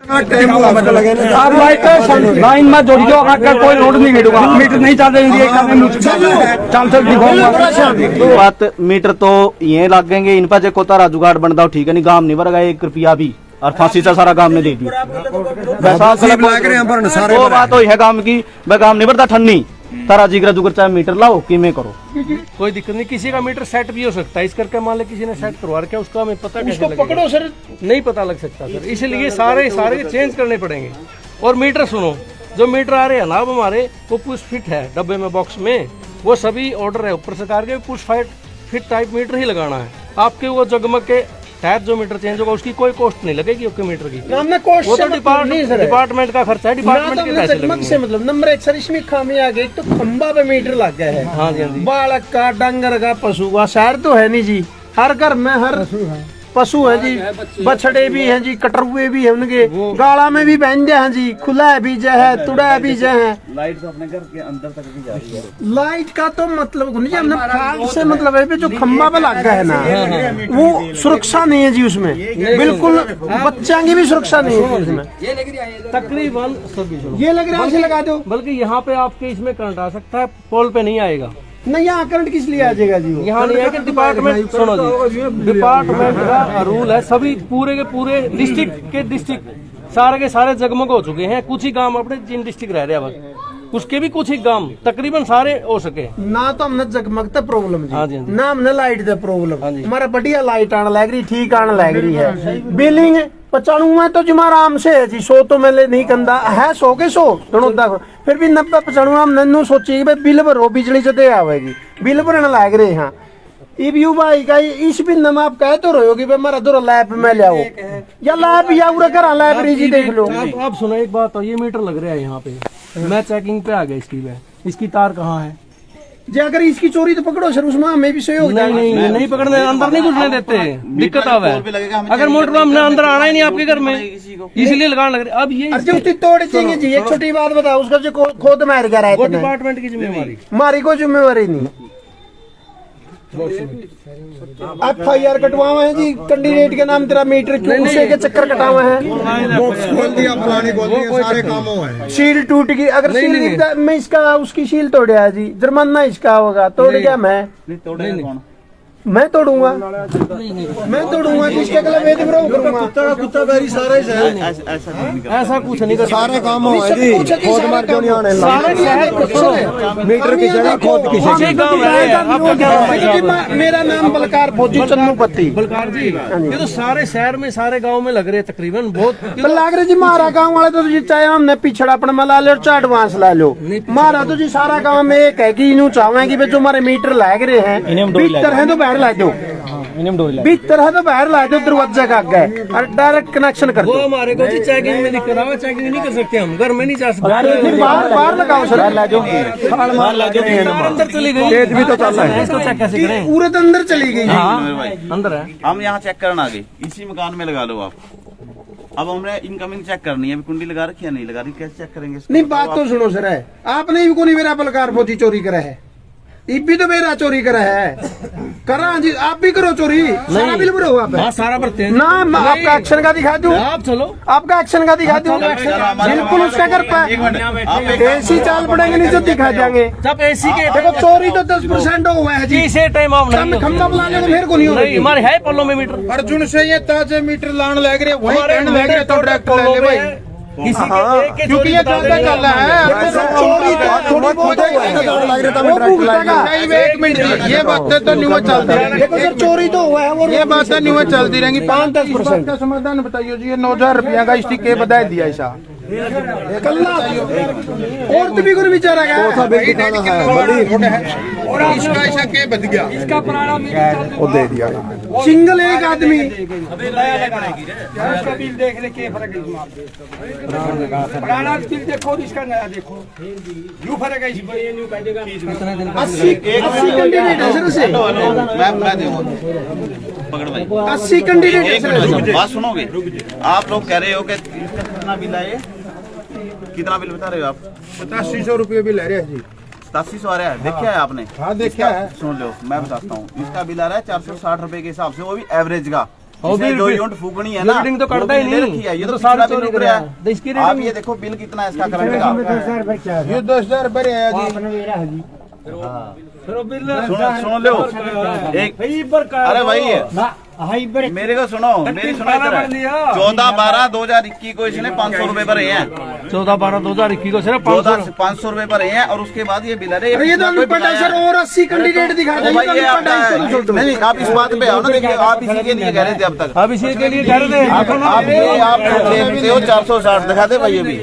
आप लाइन में जोड़ी दो, कोई रोड नहीं गिरूंगा, मीटर नहीं चल बात मीटर तो ये लगेंगे इन पर जो तारा जुगाड़ बनता ठीक है, नहीं गांव नहीं भर गए 1 रुपया भी, और फांसी से सारा गांव ने दे दिया। वो बात है गांव की, मैं गांव नहीं भरता ठन्नी तारा जिगर जुगर चाहे मीटर लाओ कि मैं करो, कोई दिक्कत नहीं। किसी का मीटर सेट भी हो सकता है, इस करके मान लो किसी ने सेट करवा रखा है, उसका हमें पता कैसे लगेगा? पकड़ो सर, नहीं पता लग सकता सर, इसलिए सारे चेंज करने पड़ेंगे। और मीटर सुनो, जो मीटर आ रहे हैं ना अब हमारे, वो पुश फिट है डब्बे में, बॉक्स में, वो सभी ऑर्डर है ऊपर सरकार के, पुश फिट टाइप मीटर ही लगाना है। आपके वो जगमग के टाइप जो मीटर चेंज होगा उसकी कोई कॉस्ट नहीं लगेगी, आपके मीटर की वो तो डिपार्टमेंट का खर्चा है, डिपार्टमेंट के पैसे लगेंगे। से मतलब नंबर 1 सर, इसमें खामी आ गई, तो खंबा पे मीटर लग गया है। हाँ जी, हाँ जी। बालक का, डंगर का, पशु का, शहर तो है नहीं जी, हर घर में हर पशु है जी, बछड़े भी हैं जी, कटरुए भी हैं, उनके गाला में भी बहन हैं जी, खुला भी है, तुड़ा भी है। लाइट तो अपने घर के अंदर तक भी जा रही है। लाइट का तो मतलब नहीं, हमने फाग से मतलब है जो खंबा पे लग गया है ना, वो सुरक्षा नहीं है जी उसमें, बिल्कुल बच्चा की भी सुरक्षा नहीं है उसमें। तकरीबन ये लग रहा है लगा दो, बल्कि यहाँ पे आपके इसमें करंट आ सकता है, पोल पे नहीं आएगा। नहीं, यहाँ करंट किस लिए आ जाएगा जी? यहाँ नहीं है कि डिपार्टमेंट, सुनो जी, डिपार्टमेंट का रूल है, सभी पूरे के पूरे डिस्ट्रिक्ट सारे के सारे जगमग हो चुके हैं। कुछ ही गांव अपने जिन डिस्ट्रिक्ट रह रहे हैं बस, उसके भी कुछ ही गांव तकरीबन सारे हो सके ना। तो हमने जगमगता प्रॉब्लम जी, हाँ जी, ना हमने लाइट दा प्रॉब्लम। हमारा बढ़िया लाइट आने लग रही, ठीक आने लग रही है। बिलिंग 95 में तो जुमा आराम से है जी, 100 तो मेले नहीं कंदा है, 100 के 100 फिर भी 90-95 हम नन्नू सोची बिल भरो, बिजली से दे आवेगी, बिल भरने लग रहे हैं। ईबीयू भाई का इस भी नम आप कह तो रहे हो कि मेरा दो लैब में ले आओ, या लैब या उरा घर लाइब्रेरी जी देख लो। आप सुनो एक बात, ये मीटर लग रहा है यहाँ पे, मैं चेकिंग पे आ गया इसकी तार कहाँ है जी, अगर इसकी चोरी तो पकड़ो सर, उसमें हमें भी सहयोग। नहीं पकड़ने, अंदर नहीं घुसने देते, दिक्कत आवे। अगर मोटर हमने अंदर आना ही नहीं आपके घर में, इसलिए लगाने लग रहे। अब ये उसकी तोड़ देंगे जी। एक छोटी बात बताओ, उसका जो खोद मार गया है, डिपार्टमेंट की जिम्मेवारी, हमारी कोई जिम्मेवारी नहीं। FIR कटवावा है जी, कैंडिडेट के नाम तेरा मीटर क्यों से के चक्कर कटावा है, खोल दिया, फलानी खोल दिया, सारे काम हुए। शील टूट गई, अगर शील मैं इसका उसकी शील तोड़िया जी, जुर्माना इसका होगा। तोड़ गया मैं तोड़ूंगा, मैं तोड़ूंगा, जिसके गला वेद ब्रो करूंगा। कुत्ता बैरी सारा ही शहर ऐसा कुछ नहीं कर, सारे काम हुए जी। खोद मार क्यों नहीं आने लगे? मीटर की जगह खोद किसी गाँव है। मेरा नाम बलकार फौजी चन्नू पत्ती। बलकार जी, ये तो सारे शहर में सारे गाँव में लग रहे तकरीबन, बहुत लग रहे जी। मारा गाँव वाले तो जी चाहे हमने पिछड़ा अपने में ला लो, चाहे एडवांस ला लो, मारा तो जी सारा गाँव में एक है कि इन्हों चाहेंगे जो हमारे मीटर लग रहे हैं भीतर है तो बाहर ला दो, भीतर है तो बाहर ला दो, दरवाजा का गए और डायरेक्ट कनेक्शन कर दो। वो हमारे को चेकिंग में दिक्कत आवे, चेकिंग नहीं कर सकते हम, घर में नहीं जा सकते। बाहर लगाओ सर, अंदर चली गई, तेज भी तो चल रहा है, इसको चेक कैसे करें? पूरे तो अंदर चली गई। अंदर है, हम यहाँ चेक करना आ गए, इसी मकान में लगा लो आप। अब हमने इनकमिंग चेक करनी है, अभी कुंडी लगा रखी है, नहीं लगा रही, कैसे चेक करेंगे? नहीं, बात तो सुनो सर, है आपने भी कोई मेरा बलकार फौजी चोरी करा है, भी तो मेरा चोरी करा है, करा जी, आप भी करो चोरी, सारा बिल भरो आप। हाँ, सारा भरते हैं ना, आपका एक्शन का दिखा दूं, आप चलो, आपका एक्शन का दिखा दूं, बिल्कुल उसका कर पाए, ऐसी चाल पड़ेंगे नहीं जो दिखा देंगे। जब एसी के देखो चोरी तो 10% हुआ है जी, इसे टाइम आप नहीं खम्बा बुलाने को मेरे को नहीं हो रही। हमारे है पल्लों में मीटर, अर्जुन से ये ताजे मीटर लान लग रहे, वही कहने लग रहे तो डायरेक्ट ले ले भाई, किसी के क्योंकि ये ज्यादा चल रहा है। चोरी थोड़ी बहुत एक मिनट, ये बातें तो न्यूज चलती रहेंगी, देखो सर, चोरी तो हुआ है, ये बातें न्यूज चलती रहेंगी। 5-10% का समाधान बताइए जी। ये 9,000 रुपया का स्टिक के बधाई दिया ऐसा कल्ला और तो भी कोई बेचारा गया और इसका ऐसा के बच गया, इसका पुराना वो दे दिया सिंगल एक आदमी। उसका बिल देख ले क्या फर्क है, पुराना बिल देखो इसका नया देखो, यूं फर्क है इसमें। 80 कैंडिडेट है सर, से मैं दूंगा, पकड़ भाई, 80 कैंडिडेट है सर। बात सुनोगे? आप लोग कह रहे हो कि इसका कितना बिल आए, कितना बिल बता रहे हो आप? 8700 रुपये भी ले रहे हैं जी। 8700 आ रहा है, देखा है आपने? हाँ देखा है। सुन लो, मैं बताता हूँ, इसका बिल आ रहा है 460 रुपए के हिसाब से, वो भी एवरेज का। इसमें जो यूनिट फूकनी है ना, रीडिंग तो करता ही नहीं रखी है, ये तो सारी पिछला बिल रुक रहा है। तो इसकी आप ये देखो बिल कितना है इसका करंट का, ये 10,000 रुपये है जी। सुनो लो एक, अरे भाई मेरे को सुनो, मेरी सुनो, 14/12/2021 को इसने 500 रुपए भरे हैं, 14/12/2021 को सिर्फ 500 रुपए भरे हैं, और उसके बाद ये बिल है ये तो अनपढ़ है सर, और 80 कैंडिडेट दिखा दे। नहीं, आप इस बात पे आओ ना, देखिए आप इसी के लिए कह रहे थे अब तक, अब इसी के लिए कह रहे थे। आप 460 दिखा दे भाई, अभी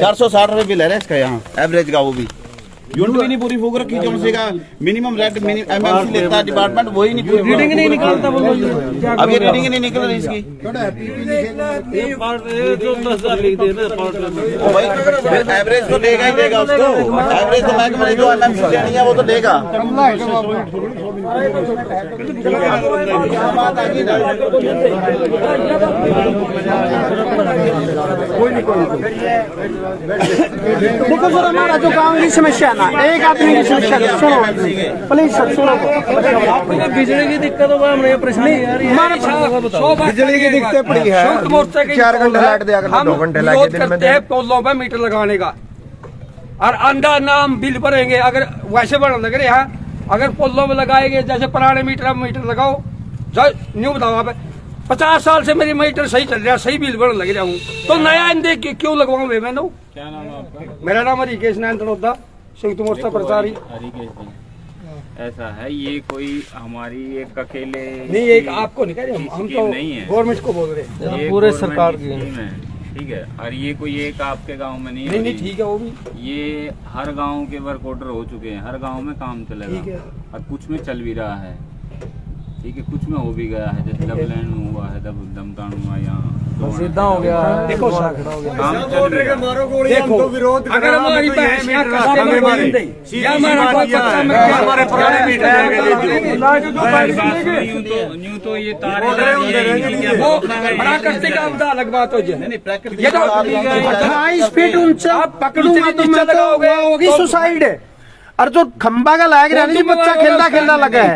460 रुपए बिल है इसका यहाँ एवरेज का, वो भी यूनिट भी नहीं पूरी फूक रखी, जो से का मिनिमम रेट एमएमसी लेता है डिपार्टमेंट, वही नहीं पूरी रीडिंग नहीं निकालता बोलो। अब ये रीडिंग नहीं निकल रही इसकी, भाई एवरेज तो देगा ही देगा उसको, एवरेज तो मैं जो एमएमसी लेनी है वो तो देगा। देखो सर, हमारा जो गाँव की समस्या है ना, एक आदमी की समस्या है, सुनो प्लीज सर, सुनो। आपको बिजली की दिक्कत होगा, हमें परेशानी आ रही है, बिजली की दिक्कत पड़ी है, 4 घंटे लाइट दिया करना, 2 घंटे लाइट दिन में पोलों पे मीटर लगाने का, और अंडा नाम बिल भरेंगे। अगर वैसे बढ़ लग रहे हैं, अगर पोलों में लगाएंगे, जैसे पुराने मीटर लगाओ, न्यू बताओ आप, 50 साल से मेरी मीटर सही चल रहा है, सही बिल भरने लग जाऊँ, तो नया इंदे क्यों लगवाऊँ मैं? क्या नाम है आपका? मेरा नाम हरिकेश नारायण तनोदा, संयुक्त मोर्चा प्रचारी। हरिकेश जी, ऐसा है, ये कोई हमारी एक अकेले नहीं, एक आपको नहीं कह रहे हम तो नहीं है, गवर्नमेंट को बोल रहे हैं, ये पूरे गवर्नमेंट सरकार की की स्कीम है, ठीक है। और ये कोई एक आपके गांव में नहीं, नहीं ठीक है, वो भी ये हर गांव के वर्क ऑर्डर हो चुके हैं, हर गांव में काम चलेगा, और कुछ में चल भी रहा है, ठीक है, कुछ में हो भी गया है, जैसे डबलैंड में हुआ है, दमतान हुआ, यहाँ सीधा हो गया। देखो सर, काम चल भी रहा है। देखो अगर हमारी बहन या कस्टमर हमारे पुराने यूं तो ये तार वो बड़ा करते का अलग बात हो जाए, ये तो 28 फीट ऊंचा पकड़ूंगा तो मैं तो वो होगी सुसाइड। और जो खंबा का लग रहा है ना, बच्चा खेलता लगा है,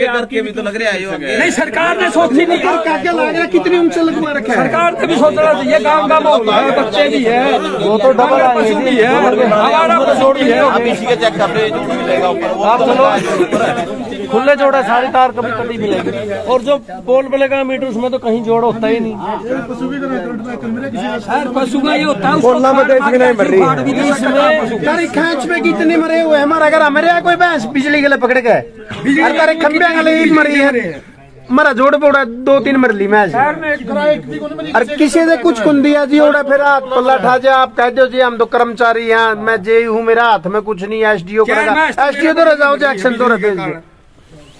आपके भी तो लग रहा है, नहीं सरकार ने सोची नहीं, क्या लग रहा है, कितनी ऊंचा लगवा रखा है, सरकार ने भी सोचना चाहिए, गाँव का माहौल है, बच्चे भी है, वो तो डबल पशु भी है, हमारा पशु भी है। आप इसी के चेक कपड़े जो मिलेगा ऊपर, वो आप चलो खुले जोड़ा सारी तार कभी कटी मिलेगी, और जो पोल पे लगा मीटर उसमें तो कहीं जोड़ होता ही नहीं। पशु का ये होता है, बोलना में देश में नहीं मर रही है। तारी खेच में कितने मरे हुए हमारा, अगर हमारे कोई भैंस बिजली के लिए पकड़ गए, तारे खंबे के लिए मरी है, मरा जोड़ पोड़ा 2-3 मरली मैच, और किसी ने कुछ कुन दिया जी, ओड़ा फिर हाथ पल्ला ठा जा, आप कह दो जी हम तो कर्मचारी हैं, मैं जे हूँ, मेरा हाथ में कुछ नहीं है, एसडीओ करेगा, एसडीओ तो रजाओ जो एक्शन तो रखे।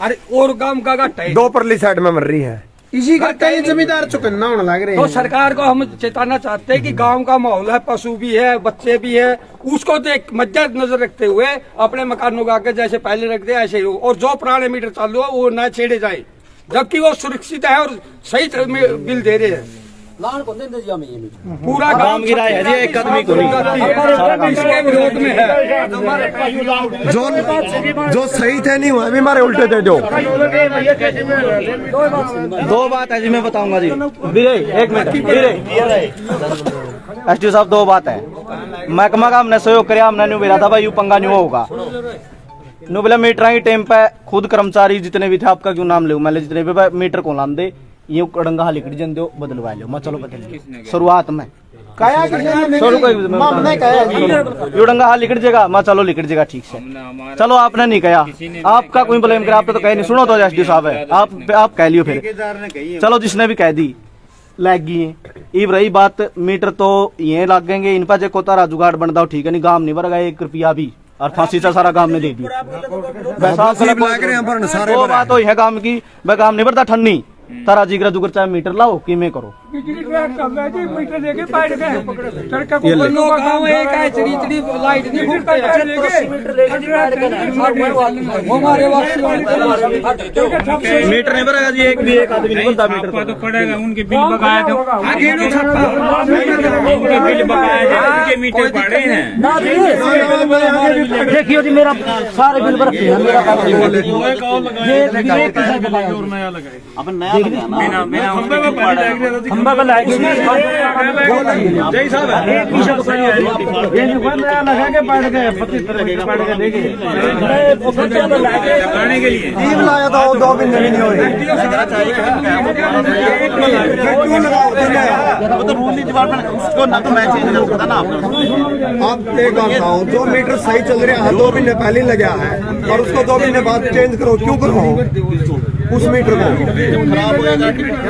अरे और गांव का घाटा है, 2 परली साइड में मर रही है, इसी का कई जमींदार चुकन्ना होने लग रहे तो हैं। सरकार को हम चेताना चाहते हैं कि गांव का माहौल है, पशु भी है, बच्चे भी है, उसको देख मद्देनजर नजर रखते हुए अपने मकानों का आगे जैसे पहले रखते हैं ऐसे ही हो, और जो पुराने मीटर चालू है वो न छेड़े जाए, जबकि वो सुरक्षित है और सही बिल दे रहे हैं। पूरा गांव की राय है जी, एक आदमी को नहीं, इसके विरोध में है। जो सही थे नहीं वह भी हमारे उल्टे थे जो। 2 बात है जी, मैं बताऊंगा जी, बीरे एक मिनट, बीरे एसडी साहब 2 बात है, महकमा का हमने सहयोग कराया, हमने न्यू बेरा था भाई, यू पंगा न्यू होगा, न्यू बोला मीटर की टाइम पे खुद कर्मचारी जितने भी थे, आपका क्यों नाम ले, मैं जितने भी मीटर को लान दे, ये कड़ंगा लिखट जन दो बदलवा लो, मैं चलो बदल शुरुआत में कहा डंगा लिखट जगह, मैं चलो लिखट जगह, ठीक से चलो, आपने नहीं कहा, आपका कोई ब्लेम करे, आपने तो कह नहीं, सुनो तो एसडी साहब है, आप कह लियो फिर, चलो जिसने भी कह दी लग गई है। इब रही बात मीटर तो ये लागेंगे, इन पर जो कोतारा जुगाड़ बनता हो, ठीक है, नहीं गांव नहीं भर गए 1 रुपया भी, और फांसी से सारा गांव ने दे दी, वो बात हो गांव की, वह गांव नहीं भरता ठन्नी, तारा जिगरा जुगर चाहे मीटर लाओ कि मैं करो, मीटर लेके बैठ गए, लाइट नहीं मीटर नहीं भरेगा जी, एक आदमी नहीं बोलता मीटर तो पड़ेगा, उनके बिल बकाया तो इनके बिल बकाया है, इनके मीटर पड़े हैं। देखियो जी मेरा सारे बिल पर मेरा अपन नया बिना बिना खंबा का लाइट जय साहब ये नया लगा के बैठ गए 25 बैठ के देखिए लगाने के लिए टीम लाया था वो 2 महीने भी नहीं हुए क्यों लगाओ वो तो रूल डिपार्टमेंट उसको ना तो मैं चेंज कर सकता ना आप एक बात बताओ 2 मीटर सही चल रहा है 2 महीने पहले लगा है और उसको 2 महीने बाद चेंज करो क्यों करो उस मीटर को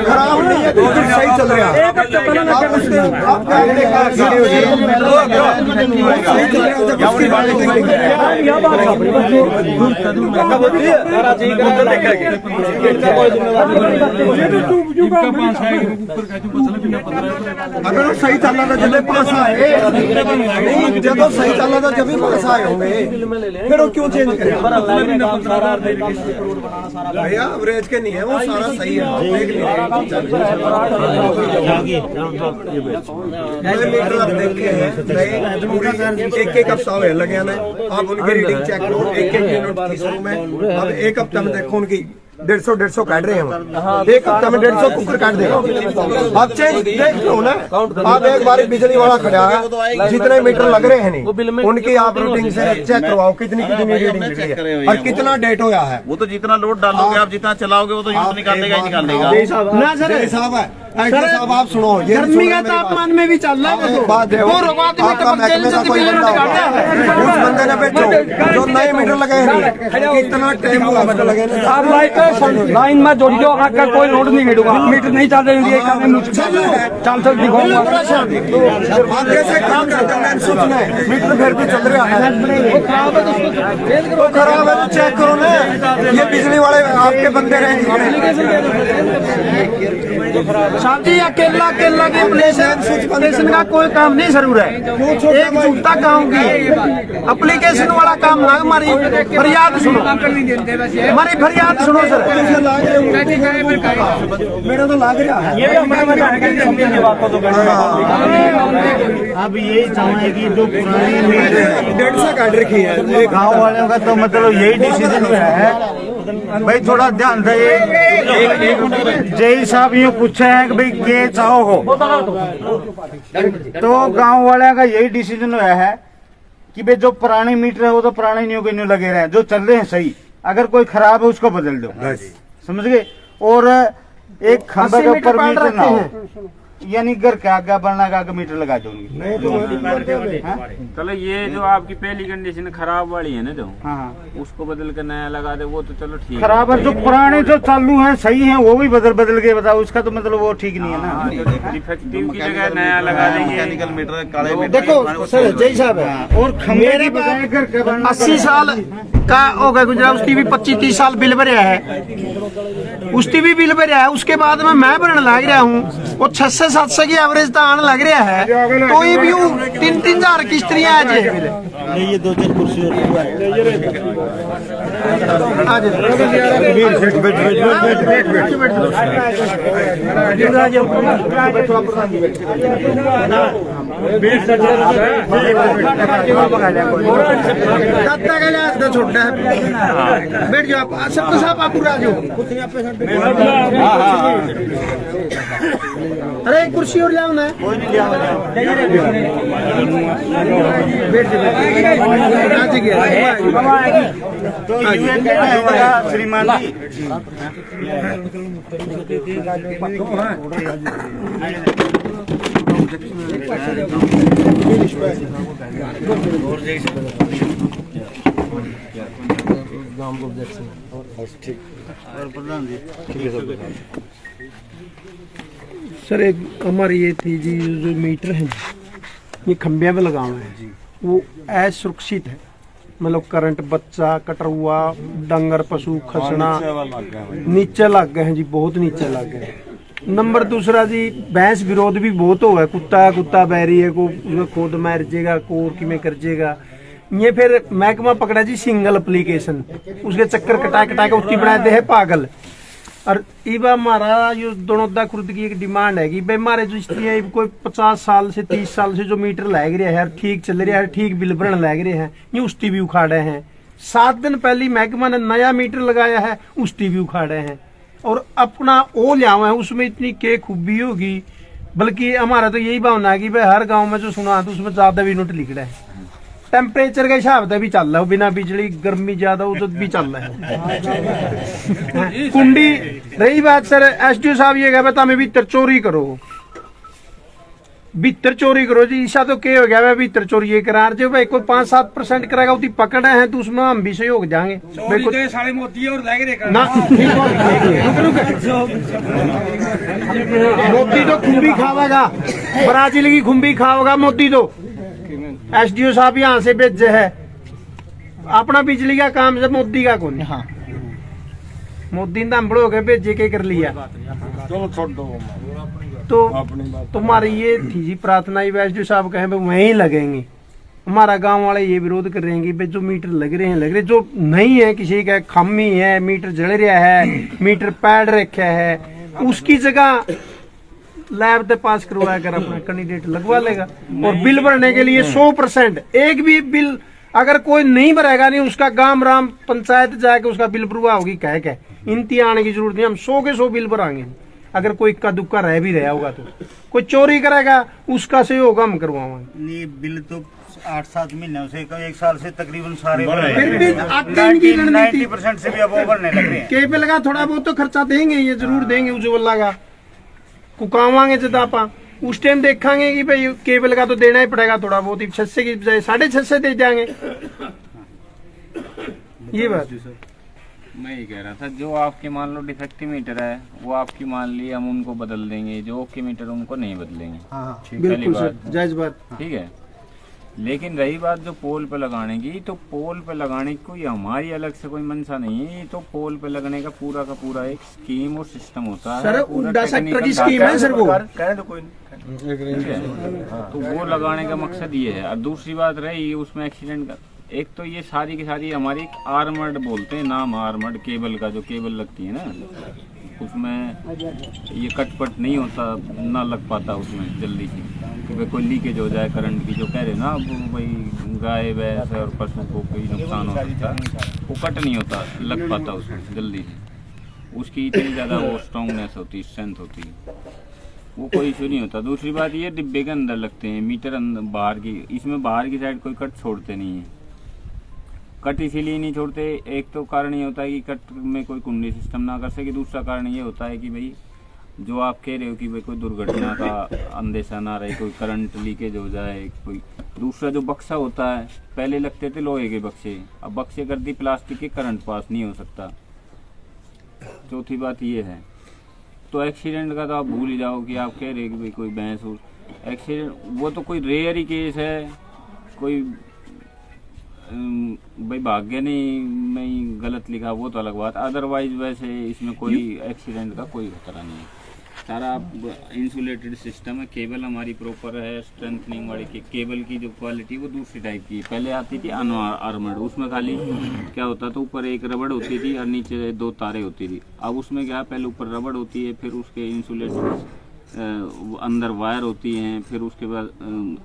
खराब नहीं है तो सही चल रहा है आप अगर वो सही चल रहा था जब पास आए जब वो सही चल रहा था जब भी पास आए होंगे फिर वो क्यों चेंज करें भैया एवरेज के नहीं है वो सारा सही है मीटर आप देखे हैं एक हफ्ता हुए लगे ना आप उनकी रीडिंग चेक करो एक यूनिट थी शुरू में अब एक हफ्ता में देखो उनकी 150 काट रहे हैं एक हफ्ता में 150 कुकर काट देगा आप चेंज देख लो ना आप एक बार बिजली वाला खड़ा है जितने मीटर लग रहे हैं नहीं उनकी आप रीडिंग से चेक करवाओ कितनी रीडिंग निकली है और कितना डेट होया है वो तो जितना लोड डालोगे आप जितना चलाओगे वो तो यूज निकालेगा ही निकालेगा ना सर साहब है साहब आप सुनो गर्मी का तापमान में भी चल रहा है उस बंदे ने बेचो जो नए मीटर लगे हैं कितना टाइम हुआ लगे आप लाइन में जोड़ दो आग का कोई लोड नहीं गिरूंगा मीटर नहीं चल रही है चल सक दिखाऊंगा आगे से काम करते हैं सोचना है मीटर फिर भी चल रहा है वो खराब है तो चेक करो ना ये बिजली वाले आपके बंदे रहे साहब जी अकेला के एप्लीकेशन का कोई काम नहीं जरूर है एक झूठा काम की एप्लीकेशन वाला काम ना हमारी फरियाद सुनो हमारी फरियाद सुनो सर मेरा तो लाग रहा है अब यही चाहे कि जो पुरानी 150 काट रखी है गाँव वालों का तो मतलब यही डिसीजन है भाई थोड़ा ध्यान दे जय साहब यूँ पूछे हैं कि भाई के चाहो हो तो गांव वाले का यही डिसीजन हुआ है कि भाई जो पुराने मीटर है वो तो पुराने न्यू के न्यू लगे रहे जो चल रहे हैं सही अगर कोई खराब है उसको बदल दो समझ गए और एक खंभे के ऊपर मीटर ना हो यानी घर के आगे बढ़ना का आगे मीटर लगा दूंगी चलो ये जो आपकी पहली कंडीशन खराब वाली है ना जो उसको बदल कर नया लगा दे वो तो चलो ठीक खराब है जो पुराने जो चालू हैं सही हैं वो भी बदल के बताओ उसका तो मतलब वो ठीक नहीं है ना डिफेक्टिव की जगह नया लगा देंगे मैकेनिकल मीटर काले मीटर देखो सर जय साहब और खंभे की बजाय घर के 80 साल का हो गया गुजरा उसकी भी 25-30 साल बिल भरया है उसकी भी बिल भरया है उसके बाद में मैं भरने लग रहा हूँ वो 600-700 की एवरेज तो आने लग रहा है तो ये भी 3-3 हजार किश्तियाँ आज ये 2-4 कुर्सी छोटा है बैठ जाओ सबके साथ आप पूरा जाओ अरे एक कुर्सी और लाओ ना श्रीमान सर एक हमारी ये थी जी जो मीटर है ये खंभे में लगाना है जी वो असुरक्षित है मतलब करंट बच्चा कटरुआ डंगर पशु खसना नीचे लग गए हैं जी बहुत नीचे लग गए नंबर दूसरा जी भैंस विरोध भी बहुत हो है कुत्ता बैरी है को खुद मार जाएगा कोर की में कर जाएगा ये फिर महकमा पकड़ा जी सिंगल एप्लीकेशन उसके चक्कर कटा के उसकी बनाते हैं पागल और इबा हमारा यो दोनों खुर्द की एक डिमांड है कि भाई हमारे जो स्त्री कोई 50 साल से 30 साल से जो मीटर लग रहा है ठीक चल रहा है, ठीक बिल भरन लग रहे हैं, ये उसकी भी उखाड़े हैं। 7 दिन पहले महकमा ने नया मीटर लगाया है, उसकी भी उखाड़े हैं और अपना ओ लिया है, उसमें इतनी के खूबी होगी। बल्कि हमारा तो यही भावना है कि भाई हर गांव में जो सुना तो उसमें ज्यादा भी यूनिट लिख रहा है, टेम्परेचर के हिसाब से भी चल रहा है, बिना बिजली गर्मी ज्यादा उधर भी चल रहा है। कुंडी रही बात सर, एसडीओ साहब ये कह बता मैं भीतर चोरी करो, भीतर चोरी करो जी, ईसा तो क्या हो गया भाई भीतर चोरी ये करार जो भाई कोई 5-7% करेगा उतनी पकड़े हैं तो उसमें हम भी सहयोग जाएंगे साढ़े मोती और लग रहे ना। मोदी तो खुम्बी खावेगा, ब्राजील की खुम्बी खाओगा मोदी तो। एसडीओ साहब यहाँ से भेजे है, अपना बिजली का काम से मोदी का कौन। हाँ मोदी ने हम बड़ो के भेजे के कर लिया। तो तुम्हारी ये थी जी प्रार्थना, एसडीओ साहब कहें वहीं लगेंगे। हमारा गांव वाले ये विरोध कर रहे हैं कि भाई जो मीटर लग रहे जो नहीं है, किसी का खामी है, मीटर जल रहा है, मीटर पैड रखा है, उसकी जगह लैब से पास करवा कर अपना कैंडिडेट लगवा लेगा। और बिल भरने के लिए 100% एक भी बिल अगर कोई नहीं भरेगा नहीं, उसका गांव राम पंचायत जाके उसका बिल भरवा होगी कह के, इंती आने की जरूरत नहीं, हम 100 के 100 बिल भराएंगे। अगर कोई इक्का दुक्का रह भी रहा होगा तो कोई चोरी करेगा उसका सहयोग हम करवाएंगे। नहीं बिल तो 8-7 महीने से 1 साल से तकरीबन सारे फिर भी आते हैं इनकी रणनीति 90% से भी अब भरने लग रहे हैं। केबल का थोड़ा बहुत तो खर्चा देंगे, ये जरूर देंगे, उज्ज्वला का कुकावांगे जब आप उस टाइम देखेंगे कि भाई केबल का तो देना ही पड़ेगा थोड़ा बहुत, 600 की बजाय 650 दे जाएंगे। ये बात मैं ये कह रहा था, जो आपके मान लो डिफेक्टिव मीटर है वो आपकी मान ली हम उनको बदल देंगे, जो ओके मीटर उनको नहीं बदलेंगे। हाँ, बिल्कुल सर, जायज बात। ठीक है, लेकिन रही बात जो पोल पे लगाने की, तो पोल पे लगाने की कोई हमारी अलग से कोई मंशा नहीं है। ये तो पोल पे लगने का पूरा एक स्कीम और सिस्टम होता है सर, उड्डा सेक्टर की स्कीम है सर वो। तो वो लगाने का मकसद ये है। और दूसरी बात रही उसमें एक्सीडेंट का, एक तो ये सारी की सारी हमारी आर्मर्ड बोलते हैं, नाम आर्मर्ड केबल का, जो केबल लगती है ना उसमें ये कटपट नहीं होता, ना लग पाता उसमें जल्दी से कि भाई कोई लीकेज हो जाए करंट की, जो कह रहे ना भाई गाय भैंस और पशु को कोई नुकसान हो सकता है, वो कट नहीं होता, लग पाता उसमें जल्दी से, उसकी इतनी ज़्यादा वो स्ट्रॉन्गनेस होती, स्ट्रेंथ होती है, वो कोई इशू नहीं होता। दूसरी बात ये डिब्बे के अंदर लगते हैं मीटर, अंदर बाहर की, इसमें बाहर की साइड कोई कट छोड़ते नहीं है। कट इसीलिए नहीं छोड़ते, एक तो कारण ये होता है कि कट में कोई कुंडी सिस्टम ना कर सके, दूसरा कारण ये होता है कि भाई जो आप कह रहे हो कि भाई कोई दुर्घटना का अंदेशा ना रहे, कोई करंट लीकेज हो जाए, कोई दूसरा जो बक्सा होता है, पहले लगते थे लोहे के बक्से, अब बक्से कर दी प्लास्टिक के, करंट पास नहीं हो सकता। चौथी बात ये है, तो एक्सीडेंट का तो आप भूल ही जाओ कि आप कह रहे हो कि भाई कोई भैंस हो एक्सीडेंट, वो तो कोई रेयर ही केस है, कोई भाई भाग्य नहीं गलत लिखा वो तो अलग बात, अदरवाइज वैसे इसमें कोई एक्सीडेंट का कोई खतरा नहीं है। सारा इंसुलेटेड सिस्टम है, केबल हमारी प्रॉपर है, स्ट्रेंथनिंग वाली केबल की जो क्वालिटी वो दूसरी टाइप की, पहले आती थी अनआर्मर्ड, उसमें खाली क्या होता था ऊपर एक रबड़ होती थी और नीचे 2 तारे होती थी। अब उसमें क्या, पहले ऊपर रबड़ होती है, फिर उसके इंसुलेटेड अंदर वायर होती हैं, फिर उसके बाद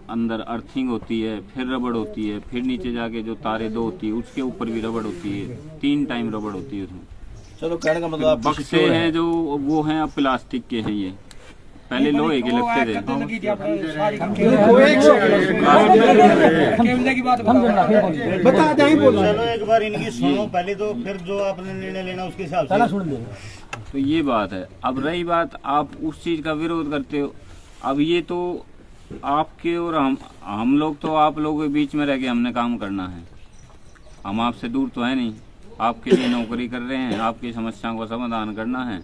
अंदर अर्थिंग होती है, फिर रबड़ होती है, फिर नीचे जाके जो तारे 2 होती है उसके ऊपर भी रबड़ होती है, 3 टाइम रबड़ होती है उसमें। चलो कहने का मतलब बक्से हैं जो वो हैं अब प्लास्टिक के हैं, ये पहले लोहे के लगते थे। बता दें, चलो एक बार इनकी सुनो पहले, तो फिर जो आपने निर्णय लेना उसके हिसाब से सुन लेंगे। तो ये बात है। अब रही बात आप उस चीज का विरोध करते हो, अब ये तो आपके और हम लोग तो आप लोगों के बीच में रह के हमने काम करना है, हम आपसे दूर तो है नहीं, आपके लिए नौकरी कर रहे हैं, आपकी समस्याओं का समाधान करना है।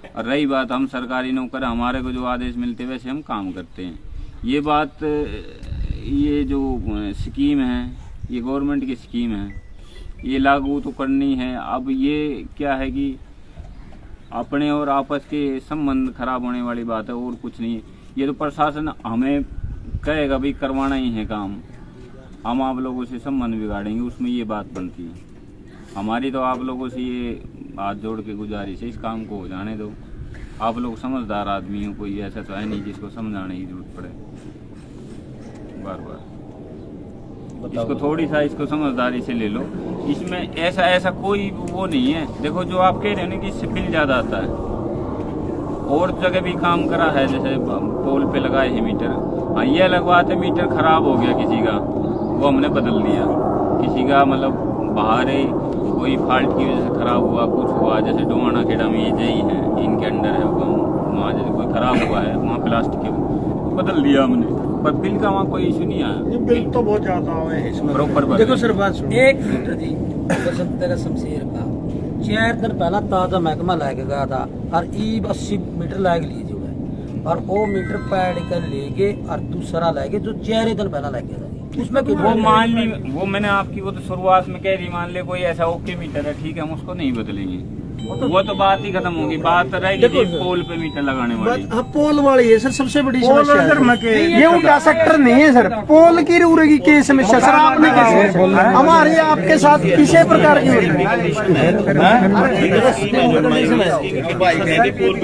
और रही बात हम सरकारी नौकर, हमारे को जो आदेश मिलते हैं वैसे हम काम करते हैं। ये बात, ये जो स्कीम है ये गवर्नमेंट की स्कीम है, ये लागू तो करनी है। अब ये क्या है कि अपने और आपस के संबंध खराब होने वाली बात है और कुछ नहीं। ये तो प्रशासन हमें कहेगा भाई करवाना ही है काम, हम आप लोगों से संबंध बिगाड़ेंगे, उसमें ये बात बनती है। हमारी तो आप लोगों से ये हाथ जोड़ के गुजारिश है, इस काम को हो जाने दो। आप लोग समझदार आदमी हो, कोई ऐसा तो है नहीं जिसको समझाने की जरूरत पड़े बार बार। इसको थोड़ी सा इसको समझदारी से ले लो। इसमें ऐसा कोई वो नहीं है। देखो जो आप कह रहे हो ना कि इससे बिल ज़्यादा आता है, और जगह भी काम करा है, जैसे पोल पे लगाए हैं मीटर, हाँ ये लगवाते मीटर खराब हो गया किसी का, वो हमने बदल दिया। किसी का मतलब बाहर ही कोई फॉल्ट की वजह से खराब हुआ, कुछ हुआ, जैसे डोमाना खेड़ा में ये जई है, इनके अंडर है वहाँ जैसे कोई खराब हुआ है, वहाँ प्लास्टिक के बदल दिया हमने, पर बिल का वहाँ कोई इशू नहीं आया। बिल तो बहुत ज्यादा है इसमें प्रॉपर देखो सर बात सुनो, 1 मीटर जी तेरा शमशेर का 4 दिन पहला ताजा महकमा लेके गया था और ई 80 मीटर लाग लिए जो है, और वो मीटर पैड कर लेके और दूसरा लागे जो 4 दिन पहला लग गया था उसमें वो मान ली, वो मैंने आपकी वो तो शुरुआत में कह दी, मान ले कोई ऐसा ओके मीटर है, ठीक है हम उसको नहीं बदलेंगे, वो तो बात ही खत्म होगी। बात रहेगी पोल पे मीटर लगाने वाली। हाँ पोल वाली है सर सबसे बड़ी समस्या, ये उल्टा सेक्टर नहीं है सर, पोल की उड़ेगी की समस्या सर आपने कैसे हमारे आपके साथ किसी प्रकार की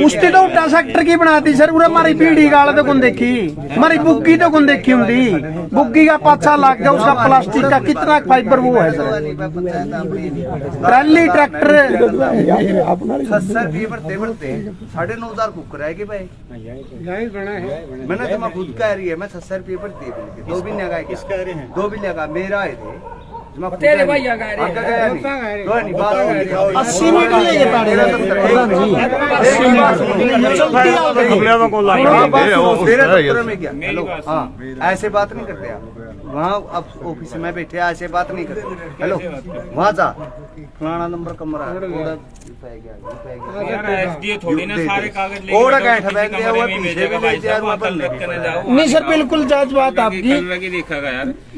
उसने तो उल्टा सेक्टर की बनाती सर, पूरा हमारी पीढ़ी गाल तो कौन देखी, हमारी बुग्गी तो कौन देखी होंगी, बुग्गी का पाछा लग गया उसका प्लास्टिक का कितना फाइबर वो है सर, ट्रैली ट्रैक्टर ₹9,500 कुकर है कि भाई मैंने तो मैं खुद कह रही है, मैं 70 रुपये पर दे दूंगी, 2 भी लगा, किसका 2 भी लगा मेरा है थे तेरे भाई आ गए 80 मीटर लेके पड़ेगा ऐसे बात नहीं करते आप, वहाँ अब ऑफिस में बैठे ऐसे बात नहीं करते, हेलो वहाँ जा फलाना नंबर कमरा नहीं सर बिल्कुल जायज बात आपकी,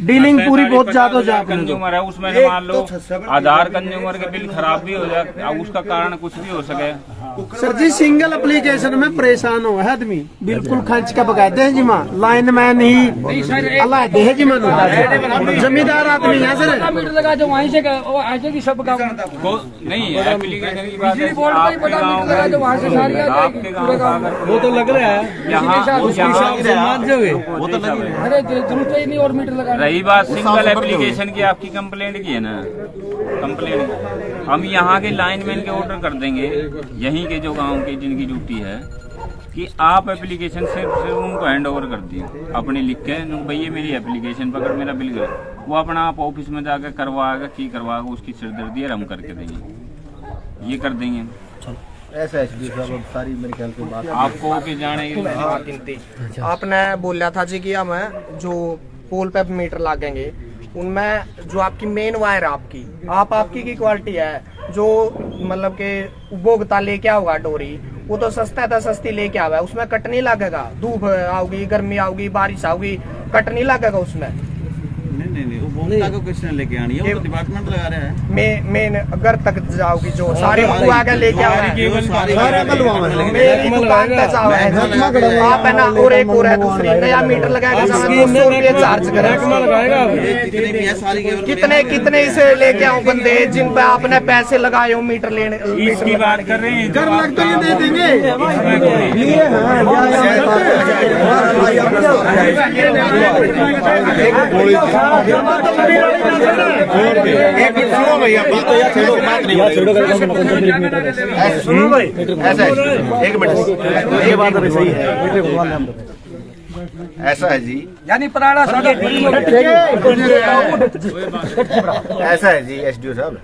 डीलिंग पूरी बहुत ज्यादा हो जाती कंज्यूमर है उसमें मान लो आधार कंज्यूमर के बिल खराब भी हो जाए, उसका कारण कुछ भी हो सके। सर जी सिंगल एप्लीकेशन में परेशान हो है आदमी, बिल्कुल खर्च का बकायदे है जी माँ, लाइन मैन ही अल्लाह दे है जी माँ, जमींदार आदमी है सर, मीटर लगा जो वहीं से ऐसे की सब काम नहीं एप्लीकेशन की बात है, आपके गाँव वो तो लग रहा है यहाँ वो तो लग रहा है। अरे जरूरत ही नहीं और मीटर लगा। रही बात सिंगल एप्लीकेशन की, आपकी कंप्लेंट की है ना, कंप्लेंट हम यहाँ के लाइनमैन के ऑर्डर कर देंगे, यहीं के जो गांव के जिनकी ड्यूटी है कि आप एप्लीकेशन सिर्फ उनको हैंड ओवर कर दिए, अपने लिख के भैया मेरी एप्लीकेशन पकड़ मेरा बिल कर, वो अपना आप ऑफिस में जाकर करवाएगा, की करवाएगा, उसकी सिरदर्दी है हम करके देंगे, ये कर देंगे। ऐसा है सारी मेरे ख्याल से बात आपको के जाने की आपने बोला था जी कि हम जो पोल पे मीटर लागेंगे उनमें जो आपकी मेन वायर आपकी की क्वालिटी है, जो मतलब के उपभोक्ता लेके आओगा डोरी वो तो सस्ता था, सस्ती लेके आवा, उसमें कट नहीं लगेगा, धूप आओगी गर्मी आओगी बारिश आओगी कट नहीं लगेगा उसमें। नहीं उपभोक्ता को किसने लेके आनी है, वो डिपार्टमेंट लगा रहा है। मेन घर तक जाओगी जो सारे आगे लेके आओगे मेरी दुकान पे जाओ आप है ना, और एक और है दूसरी नया मीटर लगाएगा 200 रुपये चार्ज करेगा, कितने इसे लेके आओ बंदे जिन पे आपने पैसे लगाए हो मीटर लेने, इसकी बात कर रहे हैं, कर लग तो ये दे देंगे ऐसा है जी, यानी पुराना ऐसा है जी एसडीओ साहब,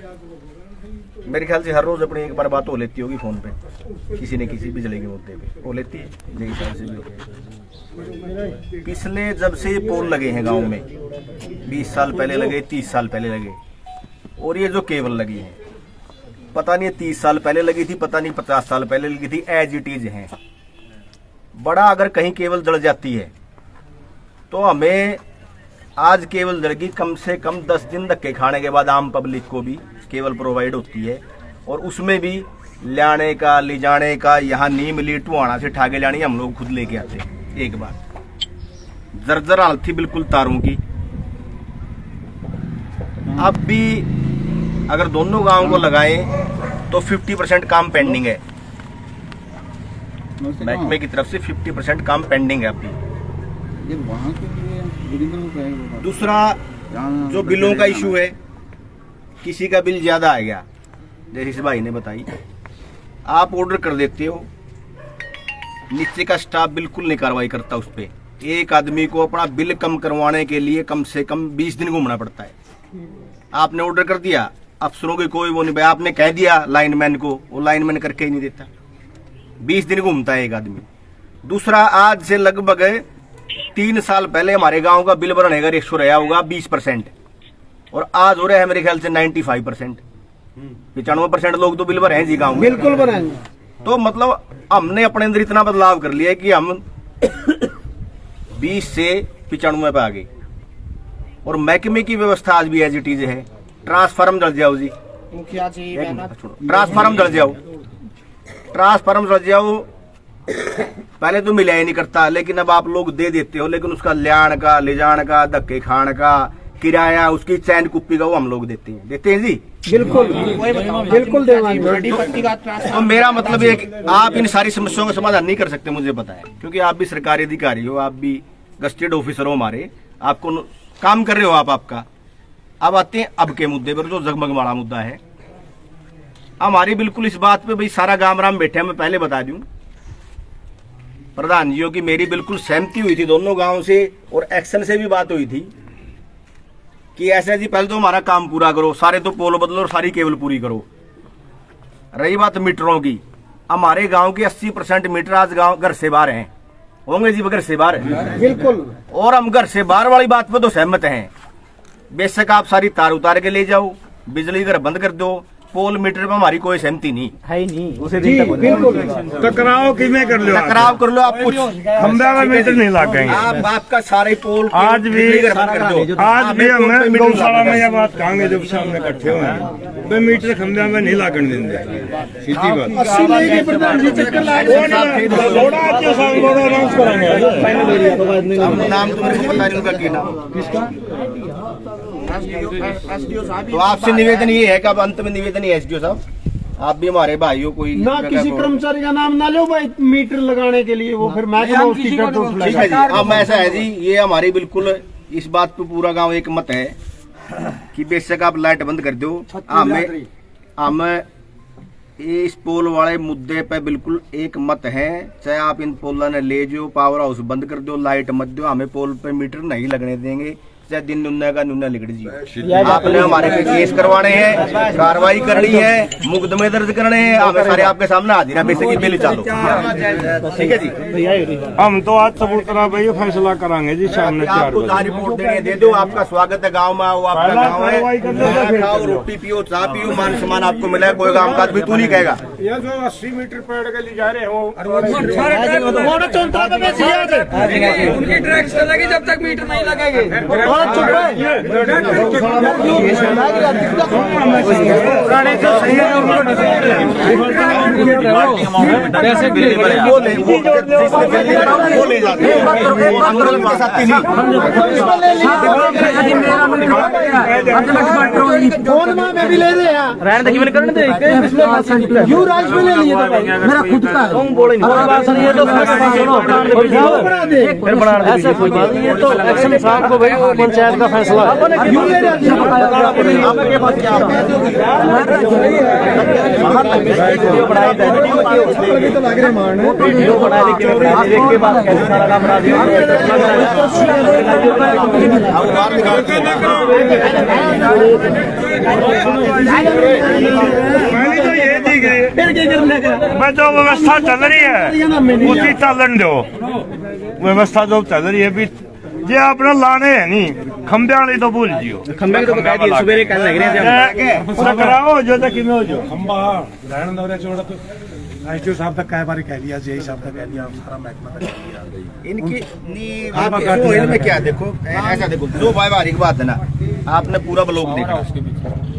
मेरे ख्याल से हर रोज अपनी एक बार बात हो लेती होगी फोन पे, किसी न किसी बिजली के मुद्दे पे हो लेती है, मेरे हिसाब से भी होती है। पिछले जब से पोल लगे हैं गांव में, 20 साल पहले लगे, 30 साल पहले लगे, और ये जो केबल लगी है पता नहीं 30 साल पहले लगी थी, पता नहीं 50 साल पहले लगी थी, एज इट इज है। बड़ा अगर कहीं केबल जल जाती है तो हमें आज केबल जल गई, कम से कम 10 दिन धक्के खाने के बाद आम पब्लिक को भी केबल प्रोवाइड होती है, और उसमें भी लाने का ले जाने का, यहाँ नीम ली टुहाना से ठाके लानी हम लोग खुद लेके आते हैं। एक बार जर्जर हालत थी बिल्कुल तारों की, अब भी अगर दोनों गांव को लगाएं तो 50% काम पेंडिंग है, महकमे की तरफ से 50% काम पेंडिंग है अभी। दूसरा जो बिलों का इशू है, किसी का बिल ज्यादा आ गया, जैसे इस भाई ने बताई, आप ऑर्डर कर देते हो, नीचे का स्टाफ बिल्कुल नहीं कार्रवाई करता उस पर। एक आदमी को अपना बिल कम करवाने के लिए कम से कम 20 दिन घूमना पड़ता है। आपने ऑर्डर कर दिया, अफसरों की कोई वो नहीं भाई, आपने कह दिया लाइनमैन को, वो लाइनमैन करके ही नहीं देता, 20 दिन घूमता है एक आदमी। दूसरा, आज से लगभग 3 साल पहले हमारे गांव का बिल भरने का रेशो रहा होगा 20%, और आज हो रहा है मेरे ख्याल से 95%। 95% लोग तो बिल भरे हैं जी गाँव में, बिल्कुल भरेंगे। तो मतलब हमने अपने अंदर इतना बदलाव कर लिया है कि हम 20 से 95 पे आ गए। और महकमे की व्यवस्था आज भी एज इट इज है। ट्रांसफार्म जल जाओ जी, मुखिया जी, ट्रांसफार्म जल जाओ, ट्रांसफार्म जल जाओ, पहले तो मिला ही नहीं करता, लेकिन अब आप लोग दे देते हो, लेकिन उसका ल्याण का, ले जाने का, धक्के खाने का, किराया, उसकी चैन कुप्पी का वो हम लोग देते हैं जी। बिल्कुल बिल्कुल तो मेरा मतलब ये कि आप इन सारी समस्याओं का समाधान नहीं कर सकते, मुझे पता है, क्योंकि आप भी सरकारी अधिकारी हो, आप भी गस्टेड ऑफिसर हो हमारे, आपको काम कर रहे हो आप आपका। अब आते हैं अब के मुद्दे पर, जो जगमग वाला मुद्दा है हमारी। बिल्कुल इस बात पे भाई सारा गांव राम बैठे हैं, मैं पहले बता दूं प्रधान जियों की मेरी बिल्कुल सहमति हुई थी दोनों गांव से, और एक्शन से भी बात हुई थी कि ऐसा जी पहले तो हमारा काम पूरा करो, सारे तो पोल बदलो और सारी केबल पूरी करो। रही बात मीटरों की, हमारे गांव के 80% मीटर आज गांव घर से बाहर हैं, होंगे जी घर से बाहर हैं बिल्कुल, और हम घर से बाहर वाली बात पे तो सहमत हैं। बेशक आप सारी तार उतार के ले जाओ, बिजली घर बंद कर दो, पोल मीटर पे हमारी कोई सहमति नहीं है ही नहीं। उसे टकराव किमें कर लो, टकराव कर लो, आप कुछ खंबा में मीटर नहीं लगाएंगे। आप आपका सारे पोल आज भी घर बंद कर दो। आज भी हमें गौशाला में यह बात कहेंगे जब सामने इकट्ठे हुए, वे मीटर खंबे में नहीं लागन देंगे, सीधी बात। नाम तो मेरे को पता नहीं उनका क्या नाम, किसका। तो आपसे निवेदन ये है कि अब अंत में निवेदन है एसडीओ साहब, आप भी हमारे भाइयों कोई ना किसी कर्मचारी का नाम ना लो भाई मीटर लगाने के लिए, वो फिर महकमा उसकी ठीक है जी। अब ऐसा है जी, ये हमारी बिल्कुल इस बात पे पूरा गांव एक मत है कि बेशक आप लाइट बंद कर दो, हमें इस पोल वाले मुद्दे पे बिल्कुल एक मत है, चाहे आप इन पोल ने ले जाओ, पावर हाउस बंद कर दो, लाइट मत दो, हमें पोल पे मीटर नहीं लगने देंगे, चाहे दिन नुन्ना का नुन्ना लिख दीजिए। आपने हमारे पे केस करवाने हैं, कार्रवाई करनी है, मुकदमे दर्ज करने हैं, हमें सारे आपके सामने हाजिर है, बेसिक बिल चालू, ठीक है जी। हम तो आज सबूत करा भाई फैसला कराएंगे जी सामने। आपको रिपोर्ट देनी है, दे दो, आपका स्वागत है गाँव में, वो आपका गाँव है, खाओ रोटी पियो, चाय पियो, मान सम्मान आपको मिला है, कोई काम काज भी तू नहीं कहेगा। ये जो 80 मीटर पेड़ के लिए जा रहे हैं वो उनकी ट्रैक्स चलेगी जब तक मीटर नहीं लगेंगे। मेरा खुद का ऐसा कोई बात नहीं, ये तो एक्शन साहब को भाई पंचायत का फैसला है। मैं जो व्यवस्था चल रही है उसी चलन दो, व्यवस्था जो चल रही है भी जे अपना लाने है नहीं, खंबे वाले तो भूल जियो, खंबे तो बता दिए सवेरे कल लग रहे हैं टकराओ जो तक हो जो खंबा रहने दो रे छोड़ा तो एसडीओ साहब तक कई बार कह लिया, जेई साहब तक कह लिया, सारा महकमा तक कह लिया। इनकी आप इनमें क्या देखो, ऐसा देखो, दो बारी की बात है ना, आपने पूरा ब्लॉग देखना,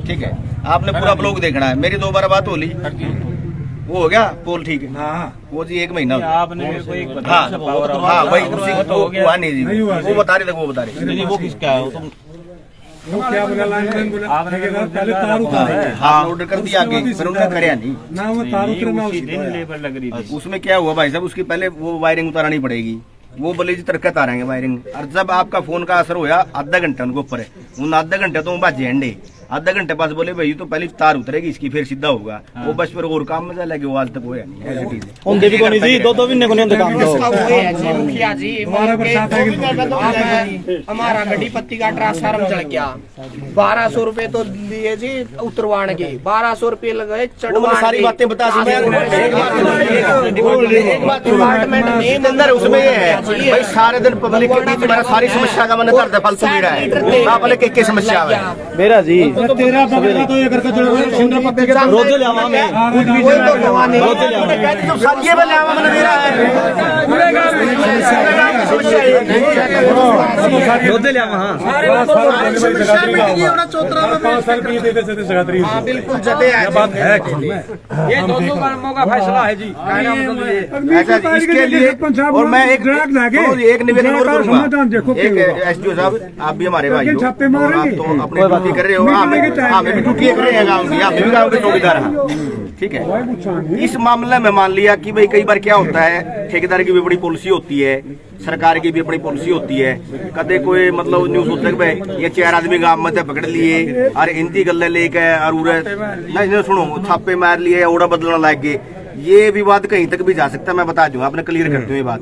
ठीक है, आपने पूरा ब्लॉग देखना है। मेरी 2 बार बात हो ली, वो हो गया पोल, ठीक है, वो जी 1 महीना आपने मेरे को एक हाँ हाँ वही उसी को तो हुआ नहीं जी, वो बता रहे थे, वो बता रहे वो किसका है, हाँ ऑर्डर कर दिया आगे, फिर उन्होंने कराया नहीं। उसी दिन लेबर लग रही थी। उसमें क्या हुआ भाई साहब, उसकी पहले वो वायरिंग उतारनी पड़ेगी, वो बोले जी तरक्कत आ रहेंगे वायरिंग। और जब आपका फोन का असर होया आधा घंटा उनके ऊपर है, उन आधा घंटे तो बाजे अंडे, आधा घंटे पास बोले भाई तो पहले तार उतरेगी इसकी फिर सीधा होगा। वो बस पर और काम में लगे, वो आज तक होया नहीं। उनके भी कोनी जी, दो महीने को नहीं काम इसका वो है जी मुखिया जी, हमारा गड्डी पत्ती का ट्रांसफार्मर जल गया, 1200 रुपए तो लिए जी उतरवाने के, 1200 रुपए लगे चढ़वाने। सारी बातें बता दी डिपार्टमेंट अंदर उसमें ये है भाई सारे दिन पब्लिक के बीच में सारी समस्या का मन करता फालतू भी रहा है। आप बोले के समस्या है मेरा जी रोजे लावा में ये वाले आवा मन मेरा है रोजे लावा। हाँ बिल्कुल जते ये दोनों कामों का फैसला है जी। ऐसा इसके लिए और मैं एक निवेदन और करूंगा। एक एसडीओ साहब आप भी हमारे भाई हो और आप तो अपनी ड्यूटी कर रहे हो, हमें भी ड्यूटी कर रहे हैं गाँव की, आप भी गाँव के चौकीदार हैं, ठीक है। इस मामले में मान लिया कि भाई कई बार क्या होता है, ठेकेदार की भी बड़ी पॉलिसी होती है, सरकार की भी अपनी पॉलिसी होती है। कदे कोई मतलब न्यूज होता है भाई ये 4 आदमी गाँव में पकड़ लिए और हिंदी गले लेके और नहीं सुनो छापे मार लिए, ओड़ा बदलना लग गए। ये विवाद कहीं तक भी जा सकता है, मैं बता दूंगा, आपने क्लियर करते हुए ये बात।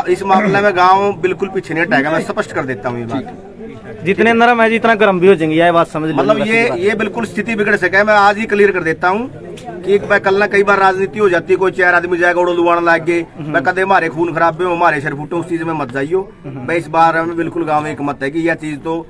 इस मामले में गांव बिल्कुल पीछे नहीं हटेगा, मैं स्पष्ट कर देता हूँ ये बात। जितने नरम है जितना गर्म भी हो जाएंगे, ये बात समझ लो। मतलब ये बिल्कुल स्थिति बिगड़ सके, मैं आज ही क्लियर कर देता हूँ कि एक बार कल ना कई बार राजनीति हो जाती है, कोई 4 आदमी जाएगा उड़ो लुआन लाग गए, मैं कदे हमारे खून खराब हो हमारे सर फूटे, उस चीज में मत जाइयो भाई। इस बार हमें बिल्कुल गाँव में एक मत है कि यह चीज तो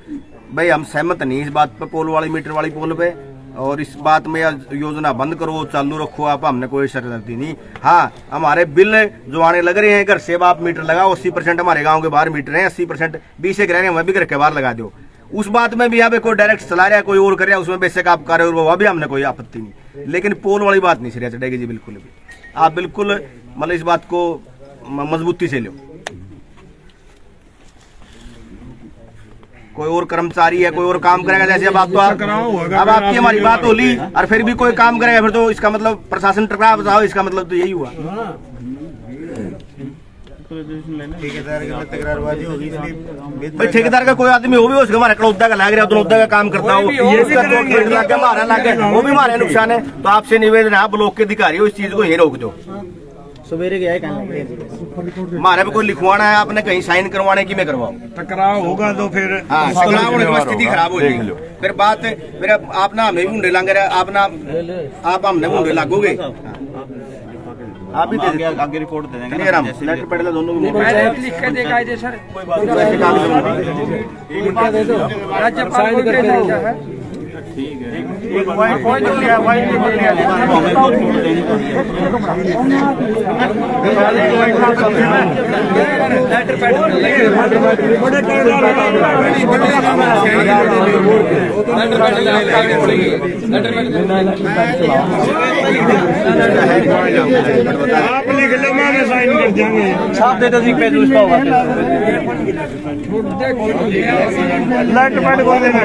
भाई हम सहमत नहीं इस बात पे, पोल वाली मीटर वाली पोल पे, और इस बात में योजना बंद करो चालू रखो आप, हमने कोई शर्त नहीं। हाँ हमारे बिल जो आने लग रहे हैं घर से आप मीटर लगाओ, 80% हमारे गांव के बाहर मीटर हैं, 80% 20 एक रह रहे हैं, वह भी घर के बाहर लगा दो। उस बात में भी यहाँ पे कोई डायरेक्ट चला रहा है, कोई और कर रहा है, उसमें बेशक आप कर रहे हो, वह भी हमने कोई आपत्ति नहीं, लेकिन पोल वाली बात नहीं सिरा चढ़ेगी जी बिल्कुल भी। आप बिल्कुल मतलब इस बात को मजबूती से लो। कोई और कर्मचारी है, कोई और काम करेगा, जैसे अब आप तो अब आपकी हमारी बात होली और फिर भी कोई काम करेगा, फिर तो इसका मतलब प्रशासन टकराव बताओ, इसका मतलब तो यही हुआ। भाई ठेकेदार का कोई आदमी हो भी उसका हमारा कड़ौदा का लाग रहा है, दोनों का काम करता हो, हमारा लाग है, वो भी हमारे नुकसान है। तो आपसे निवेदन है, आप ब्लॉक के अधिकारी हो, इस चीज को यही रोक दो। सवेरे गया हमारे पे कोई लिखवाना है, आपने कहीं साइन करवाने की मैं करवाओ, टकराव होगा तो फिर टकराव होने की स्थिति खराब हो जाएगी। फिर बात फिर आप ना हमें मुंडे लांगे, आप हमने मुंडे लागोगे, आप भी आगे रिपोर्ट दे देंगे, लेटर पैड दोनों लिख के देगा सर, राज्यपाल को देगा। ठीक है आप लिख लो, मैं साइन कर देंगे। छाप दे दो जी, पेज उसका होगा लेटर पैड को देना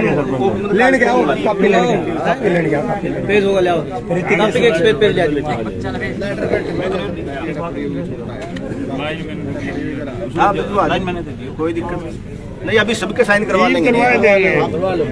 लेने गया कॉपी लेने गया पेज होगा, ले कॉपी के एक्सपेज पेज ले कोई दिक्कत नहीं, अभी सबके साइन करवा लेंगे, करवा लो।